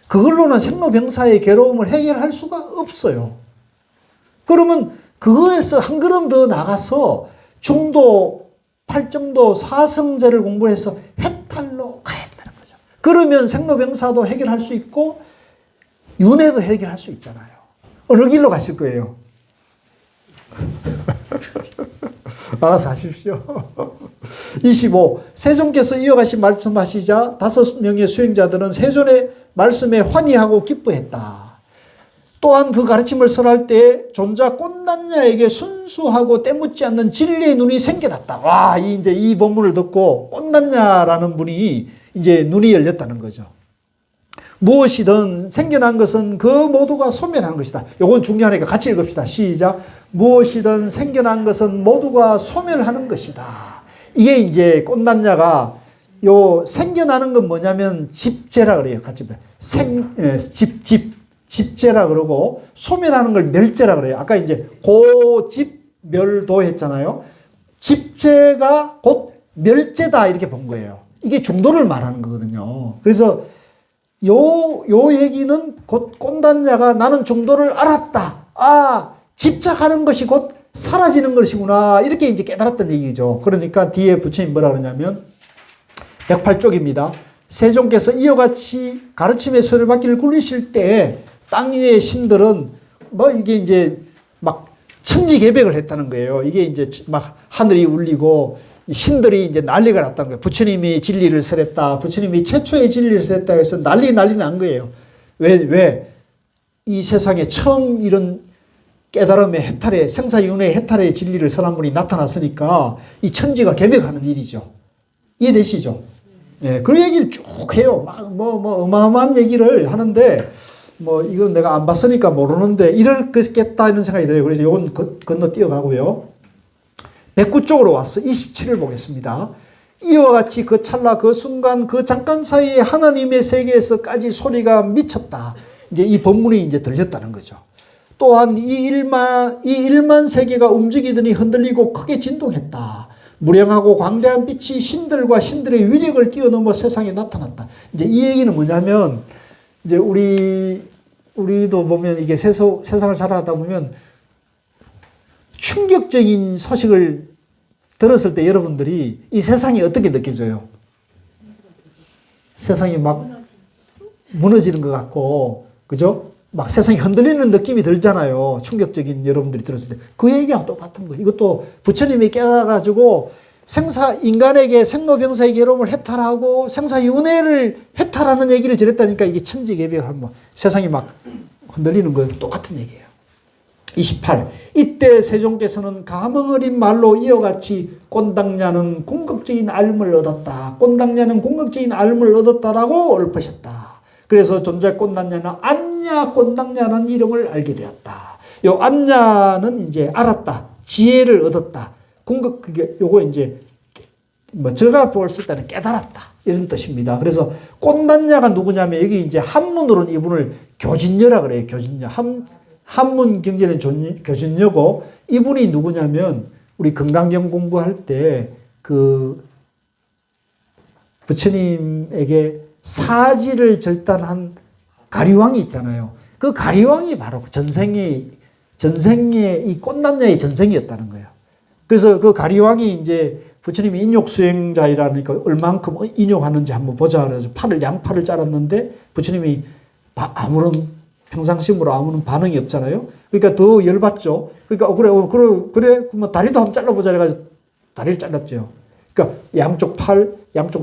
그걸로는 생로병사의 괴로움을 해결할 수가 없어요. 그러면 그거에서 한 걸음 더 나가서 중도, 팔정도, 사성제를 공부해서 해탈로 가야 한다는 거죠. 그러면 생로병사도 해결할 수 있고 윤회도 해결할 수 있잖아요. 어느 길로 가실 거예요? 알아서 하십시오. 25. 세존께서 이어가시 말씀하시자 5명의 수행자들은 세존의 말씀에 환희하고 기뻐했다. 또한 그 가르침을 설할 때 존자 꽃난야에게 순수하고 때묻지 않는 진리의 눈이 생겨났다. 와, 이제 이 본문을 듣고 꽃난야라는 분이 이제 눈이 열렸다는 거죠. 무엇이든 생겨난 것은 그 모두가 소멸하는 것이다. 요건 중요하니까 같이 읽읍시다. 시작. 무엇이든 생겨난 것은 모두가 소멸하는 것이다. 이게 이제 꽃난야가 요 생겨나는 건 뭐냐면 집재라 그래요. 같이 집재라 그러고 소멸하는 걸 멸재라 그래요. 아까 이제 고집멸도 했잖아요. 집재가 곧 멸재다 이렇게 본 거예요. 이게 중도를 말하는 거거든요. 그래서 요 얘기는 곧 꽃단자가 나는 중도를 알았다. 아, 집착하는 것이 곧 사라지는 것이구나. 이렇게 이제 깨달았던 얘기죠. 그러니까 뒤에 부처님 뭐라 그러냐면 108쪽입니다. 세종께서 이와 같이 가르침의 소리바퀴를 굴리실 때 땅 위의 신들은 뭐 이게 이제 막 천지개벽을 했다는 거예요. 이게 이제 막 하늘이 울리고 신들이 이제 난리가 났다는 거예요. 부처님이 진리를 설했다. 부처님이 최초의 진리를 설했다 해서 난리 난 거예요. 왜? 이 세상에 처음 이런 깨달음의 해탈의 생사윤회의 해탈의 진리를 설한 분이 나타났으니까 이 천지가 개벽하는 일이죠. 이해되시죠? 예, 그 얘기를 쭉 해요. 막 어마어마한 얘기를 하는데 뭐 이건 내가 안 봤으니까 모르는데 이렇겠다 이런 생각이 들어요. 그래서 이건 건너 뛰어가고요. 109쪽으로 와서 27을 보겠습니다. 이와 같이 그 찰나 그 순간 그 잠깐 사이에 하나님의 세계에서까지 소리가 미쳤다. 이제 이 본문이 이제 들렸다는 거죠. 또한 이 일만 세계가 움직이더니 흔들리고 크게 진동했다. 무량하고 광대한 빛이 신들과 신들의 위력을 뛰어넘어 세상에 나타났다. 이제 이 얘기는 뭐냐면 이제 우리도 보면 이게 세상을 살아가다 보면 충격적인 소식을 들었을 때 여러분들이 이 세상이 어떻게 느껴져요? 세상이 막 무너지는 것 같고, 그죠? 막 세상이 흔들리는 느낌이 들잖아요. 충격적인 여러분들이 들었을 때. 그 얘기하고 똑같은 거예요. 이것도 부처님이 깨달아가지고 인간에게 생로병사의 괴로움을 해탈하고 생사윤회를 해탈하는 얘기를 전했다니까 이게 천지개벽한 뭐 세상이 막 흔들리는 거예요. 똑같은 얘기예요. 28. 이때 세종께서는 감흥어린 말로 이와 같이 꼰당냐는 궁극적인 알음을 얻었다. 꼰당냐는 궁극적인 알음을 얻었다라고 읊으셨다. 그래서 존재 꼰당냐는 안냐 꼰당냐는 이름을 알게 되었다. 요 안냐는 이제 알았다. 지혜를 얻었다. 그게 요거 이제 뭐 제가 볼 수 있다는 깨달았다. 이런 뜻입니다. 그래서 꼰당냐가 누구냐면 여기 이제 한문으로는 이분을 교진녀라 그래요. 교진녀. 한문 경제는 교진녀고 이분이 누구냐면 우리 건강경 공부할 때 그 부처님에게 사지를 절단한 가리왕이 있잖아요. 그 가리왕이 바로 전생의 이 꼰당냐의 전생이었다는 거예요. 그래서 그 가리왕이 이제 부처님이 인욕 수행자이라니까 얼만큼 인욕하는지 한번 보자 그래서 양팔을 잘랐는데 부처님이 평상심으로 아무런 반응이 없잖아요. 그러니까 더 열받죠. 그러니까 그래 그러면 다리도 한번 잘라보자 해가지고 다리를 잘랐죠. 그러니까 양쪽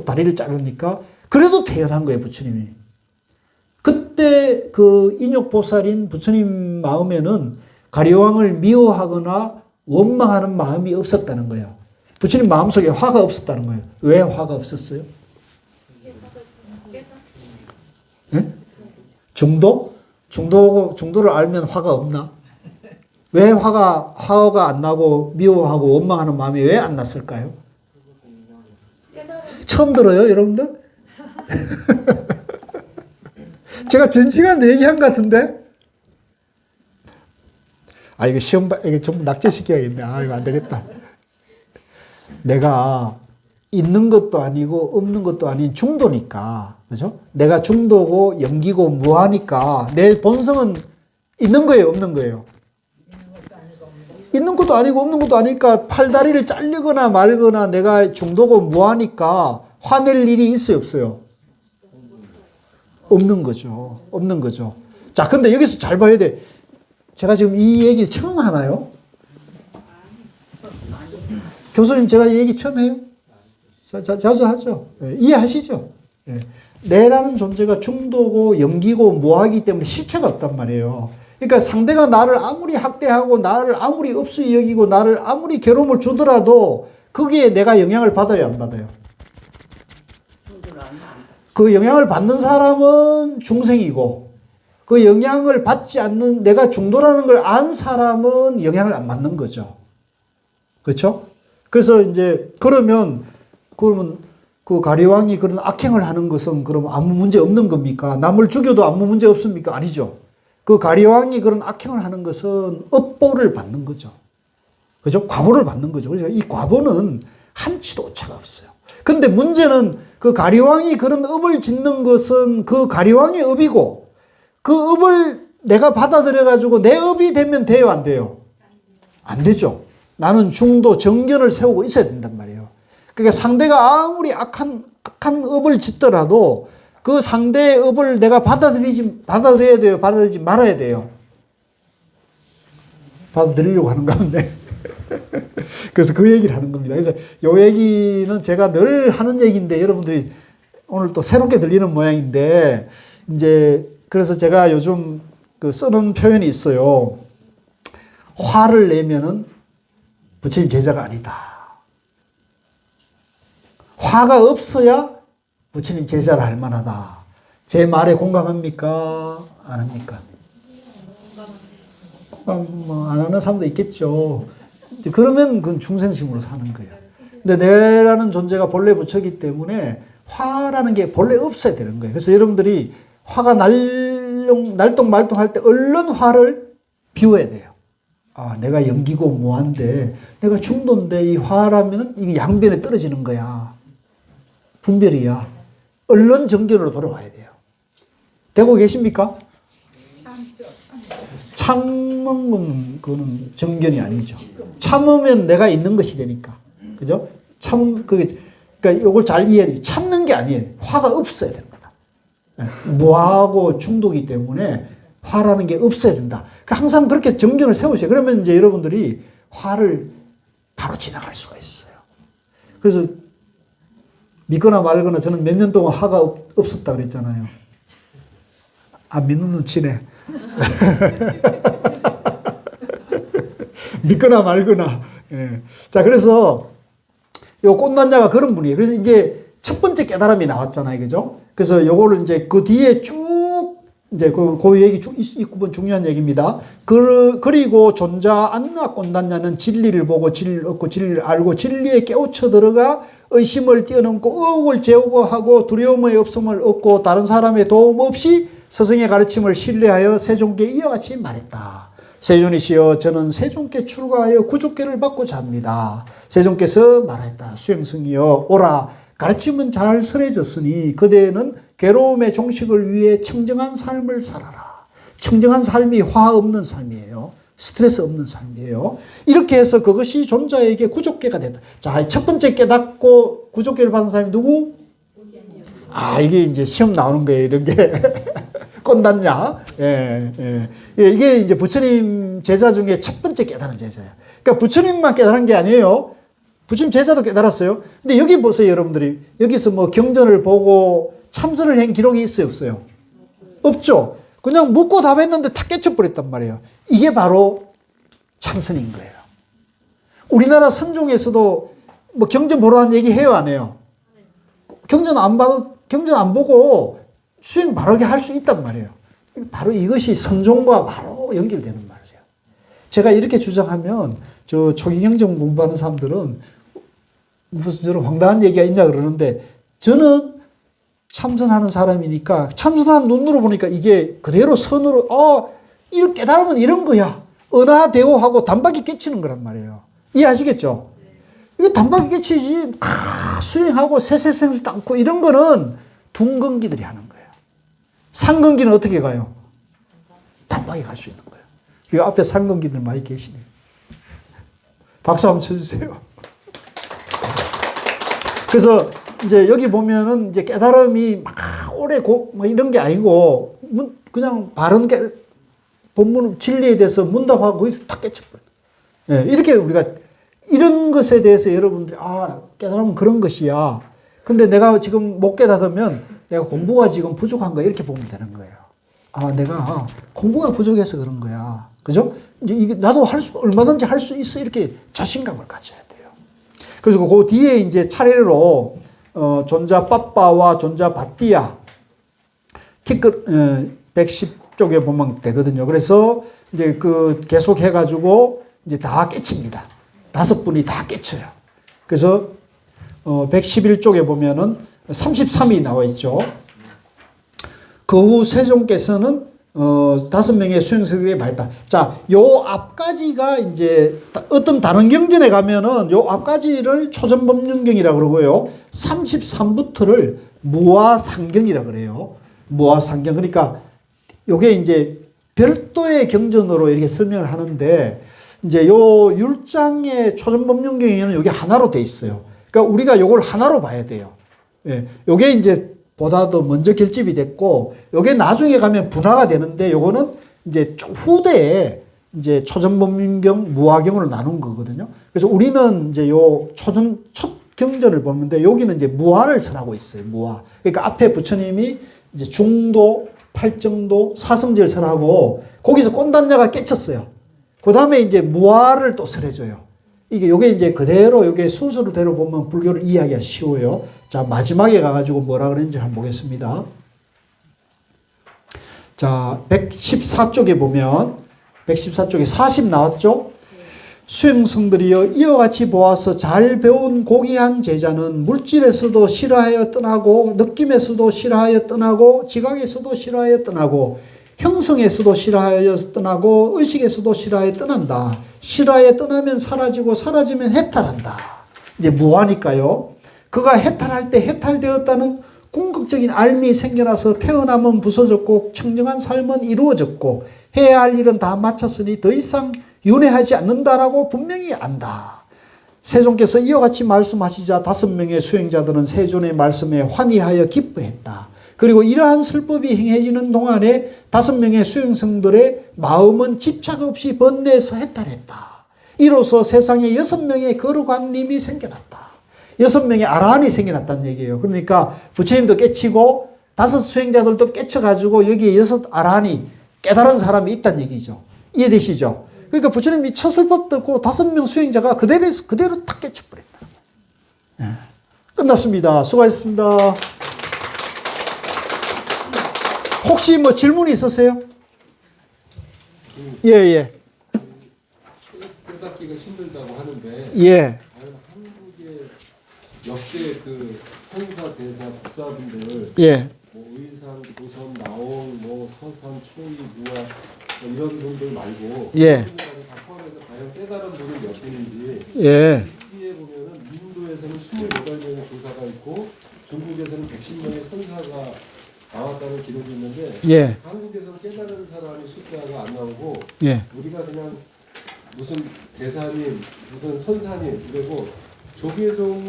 다리를 자르니까 그래도 태어난 거예요, 부처님이. 그때 그 인욕보살인 부처님 마음에는 가리왕을 미워하거나 원망하는 마음이 없었다는 거예요. 부처님 마음속에 화가 없었다는 거예요. 왜 화가 없었어요? 네? 중도를 알면 화가 없나? 왜 화가 안 나고 미워하고 원망하는 마음이 왜 안 났을까요? 처음 들어요, 여러분들? 제가 전 시간 얘기한 것 같은데? 이거 전부 낙제시켜야겠네. 이거 안 되겠다. 내가 있는 것도 아니고 없는 것도 아닌 중도니까, 그죠? 내가 중도고 염기고 무하니까 내 본성은 있는 거예요, 없는 거예요? 있는 것도 아니고 없는 것도 아니까 팔다리를 자르거나 말거나 내가 중도고 무하니까 화낼 일이 있어요, 없어요? 없는 거죠. 없는 거죠. 자, 근데 여기서 잘 봐야 돼. 제가 지금 이 얘기를 처음 하나요? 교수님, 제가 이 얘기 처음 해요? 자주 하죠. 예, 이해하시죠? 예. 내라는 존재가 중도고 염기고 무하기 때문에 실체가 없단 말이에요. 그러니까 상대가 나를 아무리 학대하고 나를 아무리 업수히 여기고 나를 아무리 괴로움을 주더라도 거기에 내가 영향을 받아요, 안 받아요? 그 영향을 받는 사람은 중생이고 그 영향을 받지 않는 내가 중도라는 걸 안 사람은 영향을 안 받는 거죠. 그렇죠? 그래서 이제 그러면 그 가리왕이 그런 악행을 하는 것은 그럼 아무 문제 없는 겁니까? 남을 죽여도 아무 문제 없습니까? 아니죠. 그 가리왕이 그런 악행을 하는 것은 업보를 받는 거죠. 그죠? 과보를 받는 거죠. 그래서 이 과보는 한치도 오차가 없어요. 근데 문제는 그 가리왕이 그런 업을 짓는 것은 그 가리왕의 업이고 그 업을 내가 받아들여가지고 내 업이 되면 돼요, 안 돼요? 안 되죠. 나는 중도 정견을 세우고 있어야 된단 말이에요. 그러니까 상대가 아무리 악한 업을 짓더라도 그 상대의 업을 내가 받아들여야 돼요? 받아들이지 말아야 돼요? 받아들이려고 하는 가운데. 그래서 그 얘기를 하는 겁니다. 그래서 이 얘기는 제가 늘 하는 얘기인데 여러분들이 오늘 또 새롭게 들리는 모양인데 이제 그래서 제가 요즘 그 쓰는 표현이 있어요. 화를 내면은 부처님 제자가 아니다. 화가 없어야 부처님 제자를 할 만하다. 제 말에 공감합니까? 안 합니까? 안 하는 사람도 있겠죠. 그러면 그건 중생심으로 사는 거예요. 근데 내라는 존재가 본래 부처이기 때문에 화라는 게 본래 없어야 되는 거예요. 그래서 여러분들이 화가 날똥말똥할 때 얼른 화를 비워야 돼요. 아, 내가 연기고 무한데, 내가 중도인데 이 화라면 이게 양변에 떨어지는 거야. 분별이야. 얼른 정견으로 돌아와야 돼요. 되고 계십니까? 참는 건 그거는 정견이 아니죠. 참으면 내가 있는 것이 되니까. 그죠? 그러니까 이걸 잘 이해해야 돼요. 참는 게 아니에요. 화가 없어야 됩니다. 무하고 중도이기 때문에 화라는 게 없어야 된다. 그러니까 항상 그렇게 정견을 세우세요. 그러면 이제 여러분들이 화를 바로 지나갈 수가 있어요. 그래서 믿거나 말거나 저는 몇 년 동안 화가 없었다 그랬잖아요. 아, 믿는 눈치네. 믿거나 말거나. 예. 자, 그래서 요 꽃난자가 그런 분이에요. 그래서 이제 첫 번째 깨달음이 나왔잖아요. 그죠? 그래서 요거를 이제 그 뒤에 쭉 이제 그 얘기 이 부분 중요한 얘기입니다. 그리고 존자 안나 꽃난자는 진리를 보고 진리를 얻고 진리를 알고 진리에 깨우쳐 들어가 의심을 뛰어넘고 의혹을 제거하고 두려움의 없음을 얻고 다른 사람의 도움 없이 스승의 가르침을 신뢰하여 세존께 이와 같이 말했다. 세존이시여 저는 세존께 출가하여 구족계를 받고자 합니다. 세존께서 말했다. 수행승이여 오라. 가르침은 잘 설해졌으니 그대는 괴로움의 종식을 위해 청정한 삶을 살아라. 청정한 삶이 화 없는 삶이에요. 스트레스 없는 삶이에요. 이렇게 해서 그것이 존자에게 구족계가 된다. 자, 첫 번째 깨닫고 구족계를 받은 사람이 누구? 아, 이게 이제 시험 나오는 거예요. 이런 게. 꽃단냐. 예, 예. 이게 이제 부처님 제자 중에 첫 번째 깨달은 제자예요. 그러니까 부처님만 깨달은 게 아니에요. 부처님 제자도 깨달았어요. 근데 여기 보세요, 여러분들이. 여기서 뭐 경전을 보고 참선을 한 기록이 있어요, 없어요? 없죠. 그냥 묻고 답했는데 탁 깨쳐버렸단 말이에요. 이게 바로 참선인 거예요. 우리나라 선종에서도 뭐 경전 보라는 얘기 해요, 안 해요? 경전 안 보고 수행 바르게 할 수 있단 말이에요. 바로 이것이 선종과 바로 연결되는 말이에요. 제가 이렇게 주장하면 저 초기 경전 공부하는 사람들은 무슨 저런 황당한 얘기가 있냐 그러는데 저는 참선하는 사람이니까 참선한 눈으로 보니까 이게 그대로 선으로 이렇게 깨달으면 이런 거야. 은하대오하고 단박이 깨치는 거란 말이에요. 이해하시겠죠? 이거 단박이 깨치지 수행하고 세세생을 땅고 이런 거는 둔건기들이 하는 거예요. 상건기는 어떻게 가요? 단박에 갈 수 있는 거예요. 이 앞에 상건기들 많이 계시네요. 박수 한번 쳐주세요. 그래서 이제 여기 보면은 이제 깨달음이 막 오래 뭐 이런 게 아니고 그냥 바른 본문 진리에 대해서 문답하고 거기서 탁 깨쳐버려요. 네, 이렇게 우리가 이런 것에 대해서 여러분들이 깨달으면 그런 것이야. 근데 내가 지금 못 깨닫으면 내가 공부가 지금 부족한 거야. 이렇게 보면 되는 거예요. 내가 공부가 부족해서 그런 거야. 그죠? 이제 이게 나도 얼마든지 할 수 있어. 이렇게 자신감을 가져야 돼요. 그래서 그 뒤에 이제 차례로, 존자 빠빠와 존자 바띠야, 110쪽에 보면 되거든요. 그래서 이제 계속 해가지고 이제 다 깨칩니다. 5분이 다 깨쳐요. 그래서 111쪽에 보면은 33이 나와 있죠. 그 후 세종께서는 5명의 수행승들이 말했다. 자, 요 앞까지가 이제 어떤 다른 경전에 가면은 요 앞까지를 초전법륜경이라고 그러고요. 33부터를 무아상경이라고 그래요. 무아상경. 그러니까 요게 이제 별도의 경전으로 이렇게 설명을 하는데 이제 요 율장의 초전법륜경에는 요게 하나로 돼 있어요. 그러니까 우리가 요걸 하나로 봐야 돼요. 예. 요게 이제 보다 더 먼저 결집이 됐고, 요게 나중에 가면 분화가 되는데, 요거는 이제 좀 후대에 이제 초전법륜경, 무아경으로 나눈 거거든요. 그래서 우리는 이제 첫 경전을 보는데, 여기는 이제 무아를 설하고 있어요. 무아. 그러니까 앞에 부처님이 이제 중도, 팔정도, 사성제를 설하고, 거기서 꼰단자가 깨쳤어요. 그 다음에 이제 무아를 또 설해줘요. 요게 이제 그대로, 요게 순서대로 보면 불교를 이해하기가 쉬워요. 자, 마지막에 가가지고 뭐라 그랬는지 한번 보겠습니다. 자, 114쪽에 보면 114쪽에 40 나왔죠? 수행성들이여 이와 같이 보아서 잘 배운 고귀한 제자는 물질에서도 싫어하여 떠나고 느낌에서도 싫어하여 떠나고 지각에서도 싫어하여 떠나고 형성에서도 싫어하여 떠나고 의식에서도 싫어하여 떠난다. 싫어하여 떠나면 사라지고 사라지면 해탈한다. 이제 무하니까요. 그가 해탈할 때 해탈되었다는 궁극적인 알미 생겨나서 태어남은 부서졌고 청정한 삶은 이루어졌고 해야 할 일은 다 마쳤으니 더 이상 윤회하지 않는다라고 분명히 안다. 세존께서 이와 같이 말씀하시자 5명의 수행자들은 세존의 말씀에 환희하여 기뻐했다. 그리고 이러한 설법이 행해지는 동안에 5명의 수행성들의 마음은 집착 없이 번뇌에서 해탈했다. 이로써 세상에 6명의 거룩한 님이 생겨났다. 6명의 아라한이 생겨났다는 얘기예요. 그러니까 부처님도 깨치고 5 수행자들도 깨쳐가지고 여기에 6 아라한이 깨달은 사람이 있다는 얘기죠. 이해되시죠? 그러니까 부처님이 첫 설법 듣고 5명 수행자가 그대로 탁 깨쳐버렸다. 끝났습니다. 수고하셨습니다. 혹시 뭐 질문이 있으세요? 예. 깨닫기가 힘들다고 하는데 예. 과연 한국의 역대 그 선사 대사 법사분들 예. 뭐 의산, 도선, 나온, 뭐 서산, 초이, 무아 뭐 이런 분들 말고 예. 다 포함해서 과연 깨달은 분이 몇 분인지 예. 뒤에 보면은 인도에서는 28명의 조사가 있고 중국에서는 110명의 선사가 나왔다는 기록이 있는데 예. 한국에서는 깨달은 사람이 숫자가 안 나오고 예. 우리가 그냥 무슨 대사님, 무슨 선사님 이러고 조계종,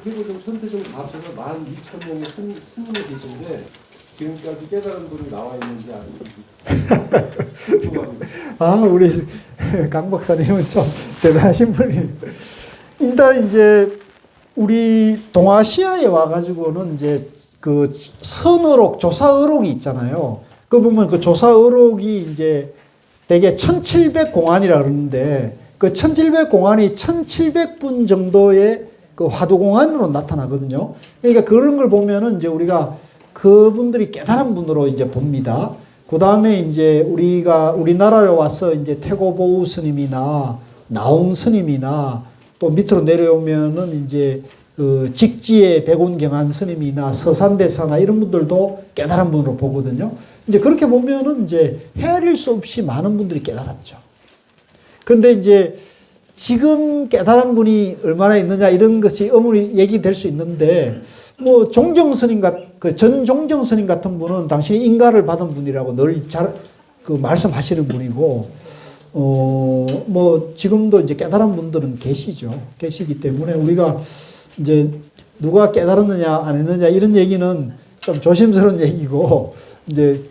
태고종, 천태종 다 합쳐서 12,000명의 스님이 계신데 지금까지 깨달은 분이 나와 있는지 아니지 궁금합니다. 아, 우리 강 박사님은 좀 대단하신 분이에요. 일단 이제 우리 동아시아에 와가지고는 이제 그 선어록, 조사어록이 있잖아요. 그 보면 그 조사어록이 이제 대개 1700공안이라 그러는데 그 1700공안이 1700분 정도의 그 화두공안으로 나타나거든요. 그러니까 그런 걸 보면은 이제 우리가 그분들이 깨달은 분으로 이제 봅니다. 그 다음에 이제 우리나라에 와서 이제 태고보우 스님이나 나옹 스님이나 또 밑으로 내려오면은 이제 그 직지의 백운경한 스님이나 서산대사나 이런 분들도 깨달은 분으로 보거든요. 이제 그렇게 보면은 이제 헤아릴 수 없이 많은 분들이 깨달았죠. 근데 이제 지금 깨달은 분이 얼마나 있느냐 이런 것이 어머니 얘기될 수 있는데 뭐 종정스님 전 종정스님 같은 분은 당신이 인가를 받은 분이라고 늘 그 말씀하시는 분이고 뭐 지금도 이제 깨달은 분들은 계시기 때문에 우리가 이제 누가 깨달았느냐 안 했느냐 이런 얘기는 좀 조심스러운 얘기고 이제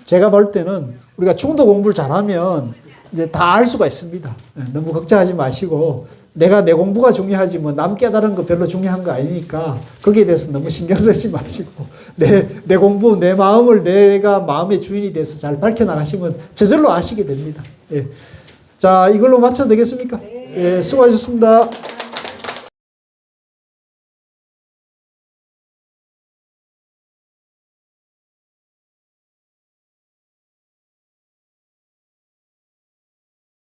제가 볼 때는 우리가 충도 공부를 잘하면 이제 다 알 수가 있습니다. 너무 걱정하지 마시고 내가 내 공부가 중요하지 뭐 남 깨달은 거 별로 중요한 거 아니니까 거기에 대해서 너무 신경 쓰지 마시고 내 공부 내 마음을 내가 마음의 주인이 돼서 잘 밝혀나가시면 저절로 아시게 됩니다. 예. 자, 이걸로 마쳐도 되겠습니까? 예, 수고하셨습니다.